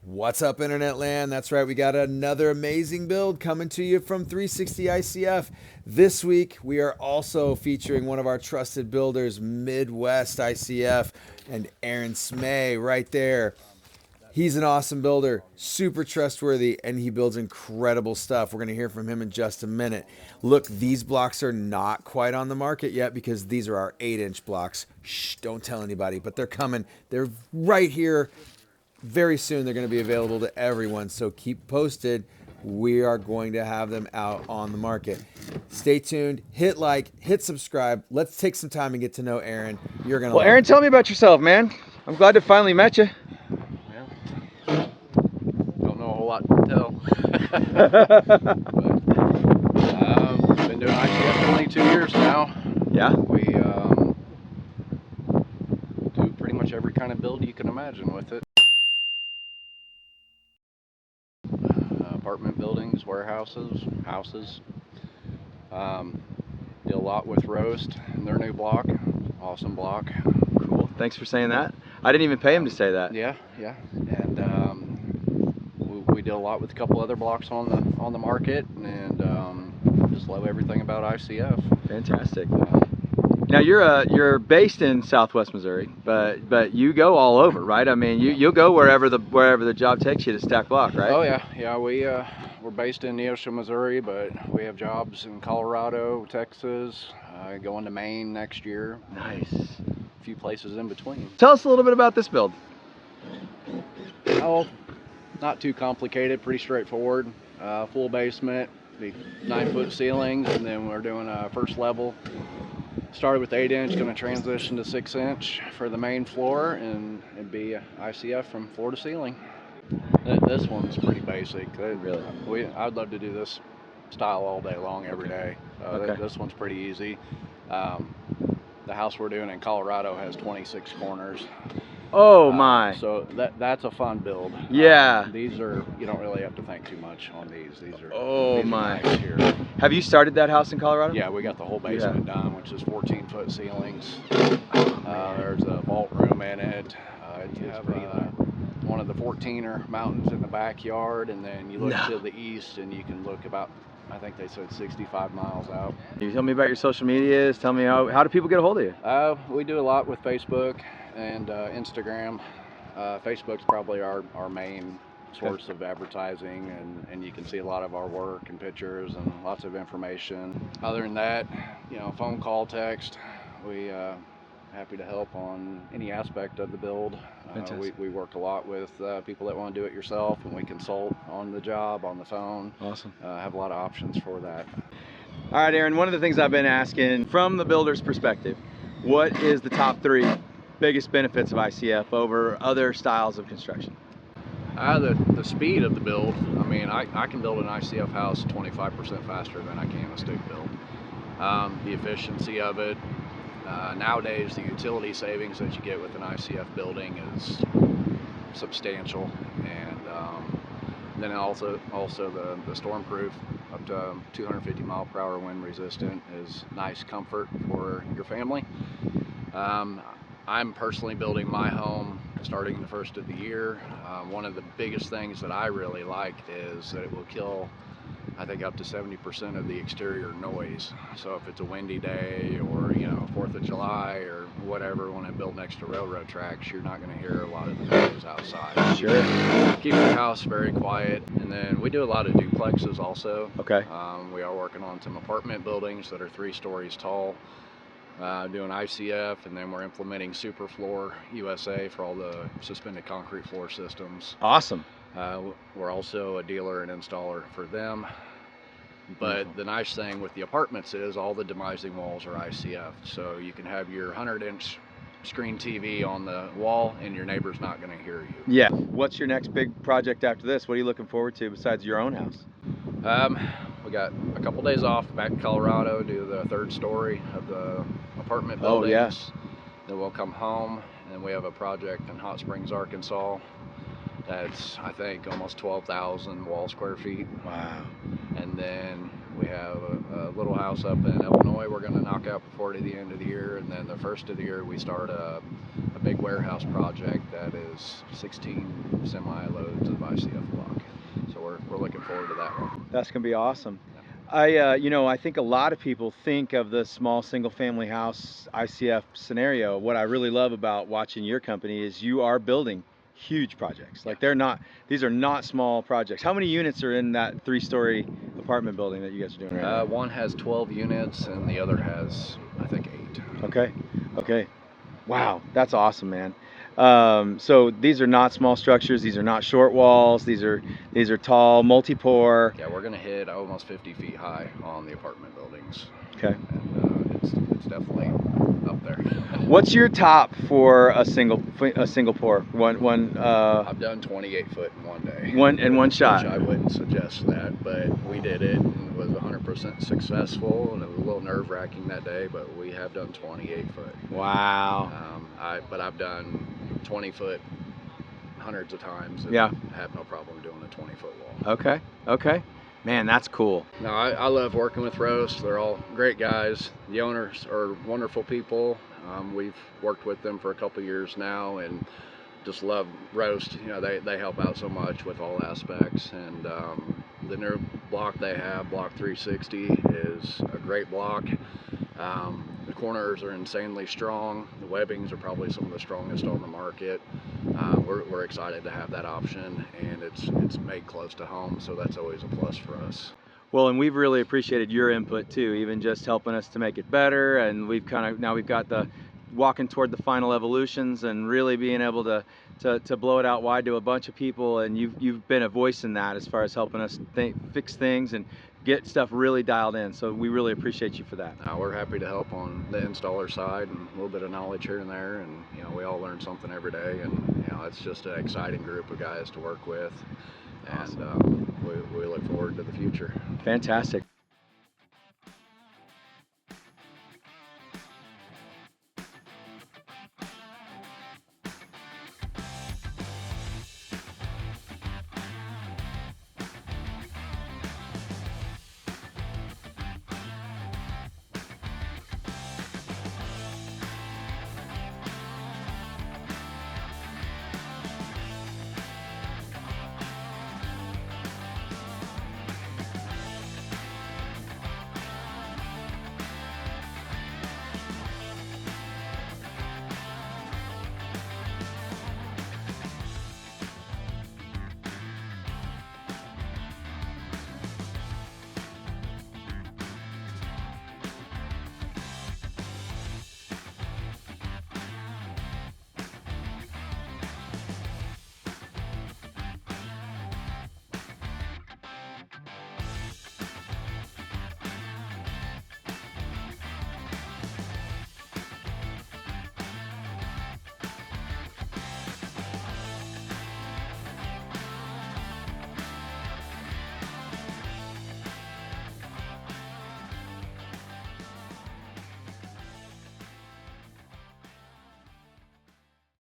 What's up, Internet Land? That's right, we got another amazing build coming to you from 360 ICF. This week, we are also featuring one of our trusted builders, Midwest ICF, and Aaron Smay right there. He's an awesome builder, super trustworthy, and he builds incredible stuff. We're going to hear from him in just a minute. Look, these blocks are not quite on the market yet because these are our 8-inch blocks. Shh, don't tell anybody, but they're coming. They're right here. Very soon they're going to be available to everyone, so keep posted. We are going to have them out on the market. Stay tuned, hit like, hit subscribe. Let's take some time and get to know Aaron. You're going to Well, Aaron, tell me about yourself, man. I'm glad to finally met you. Well, don't know a whole lot to tell. But, been doing ICF 22 years now. Yeah? We do pretty much every kind of build you can imagine with it. Apartment buildings, warehouses, houses. Did a lot with Roast and their new block. Awesome block. Cool. Thanks for saying that. I didn't even pay him to say that. Yeah. And we did a lot with a couple other blocks on the market, and just love everything about ICF. Fantastic. Now you're based in Southwest Missouri, but you go all over, right? I mean, you'll go wherever the job takes you to stack block, right? Oh yeah. We're based in Neosho, Missouri, but we have jobs in Colorado, Texas, going to Maine next year. Nice. A few places in between. Tell us a little bit about this build. Oh, not too complicated, pretty straightforward. Full basement, the 9-foot ceilings, and then we're doing a first level. Started with 8-inch, going to transition to 6-inch for the main floor, and it'd be ICF from floor to ceiling. This one's pretty basic. Really? I'd love to do this style all day long, every day. Okay. This one's pretty easy. The house we're doing in Colorado has 26 corners. Oh my! So that's a fun build. Yeah. These are, you don't really have to think too much on these. These are My! nice here. Have you started that house in Colorado? Yeah, we got the whole basement done, which is 14-foot ceilings. There's a vault room in it. You have one of the 14er mountains in the backyard, and then you look to the east, and you can look about, I think they said 65 miles out. Can you tell me about your social medias? Tell me how do people get a hold of you? We do a lot with Facebook and Instagram. Facebook's probably our main source of advertising, and you can see a lot of our work and pictures and lots of information. Other than that, phone call, text, we happy to help on any aspect of the build. We work a lot with people that want to do it yourself, and we consult on the job, on the phone. Awesome. Have a lot of options for that. All right, Aaron, one of the things I've been asking from the builder's perspective, what is the top 3 biggest benefits of ICF over other styles of construction? The speed of the build. I mean, I can build an ICF house 25% faster than I can a stick build. The efficiency of it. Nowadays, the utility savings that you get with an ICF building is substantial, and then also the stormproof, up to 250 mile/hour wind resistant, is nice comfort for your family. I'm personally building my home starting the first of the year. One of the biggest things that I really like is that it will kill, I think, up to 70% of the exterior noise. So if it's a windy day, or 4th of July or whatever, when I build next to railroad tracks, you're not going to hear a lot of the noise outside. Sure. Keep the house very quiet. And then we do a lot of duplexes also. Okay. We are working on some apartment buildings that are 3 stories tall. Doing ICF, and then we're implementing Superfloor USA for all the suspended concrete floor systems. Awesome. We're also a dealer and installer for them. But the nice thing with the apartments is all the demising walls are ICF. So you can have your 100-inch screen TV on the wall, and your neighbor's not going to hear you. Yeah. What's your next big project after this? What are you looking forward to besides your own house? We got a couple days off back in Colorado, do the 3rd story of the apartment buildings. Oh, yes. Then we'll come home, and then we have a project in Hot Springs, Arkansas. That's, I think, almost 12,000 wall square feet. Wow. And then We have a little house up in Illinois we're going to knock out before the end of the year, and then the first of the year we start a big warehouse project that is 16 semi-loads of ICF block. So we're looking forward to that one. That's gonna be awesome. I think a lot of people think of the small single family house ICF scenario. What I really love about watching your company is you are building huge projects. Like these are not small projects. How many units are in that 3-story apartment building that you guys are doing right now? One has 12 units and the other has, I think, 8. Okay. Wow, that's awesome, man. So these are not small structures. These are not short walls. These are tall, multi-pour. Yeah, we're gonna hit almost 50 feet high on the apartment buildings. Okay. And it's definitely up there. What's your top for a single pour? I've done 28 foot in one day. In one shot. Which I wouldn't suggest that, but we did it and was 100% successful, and it was a little nerve-wracking that day, but we have done 28 foot. Wow. But I've done 20 foot hundreds of times and have no problem doing a 20 foot wall. Okay. Man, that's cool. No, I love working with Roast. They're all great guys. The owners are wonderful people. We've worked with them for a couple years now and just love Roast. They help out so much with all aspects, and the new block they have, block 360, is a great block. The corners are insanely strong. The webbings are probably some of the strongest on the market. We're excited to have that option, and it's made close to home, so that's always a plus for us. Well, and we've really appreciated your input too, even just helping us to make it better. And we've got the walking toward the final evolutions and really being able to blow it out wide to a bunch of people. And you've been a voice in that as far as helping us fix things and get stuff really dialed in. So we really appreciate you for that. We're happy to help on the installer side and a little bit of knowledge here and there. And we all learn something every day. And it's just an exciting group of guys to work with. And we look forward to the future. Fantastic.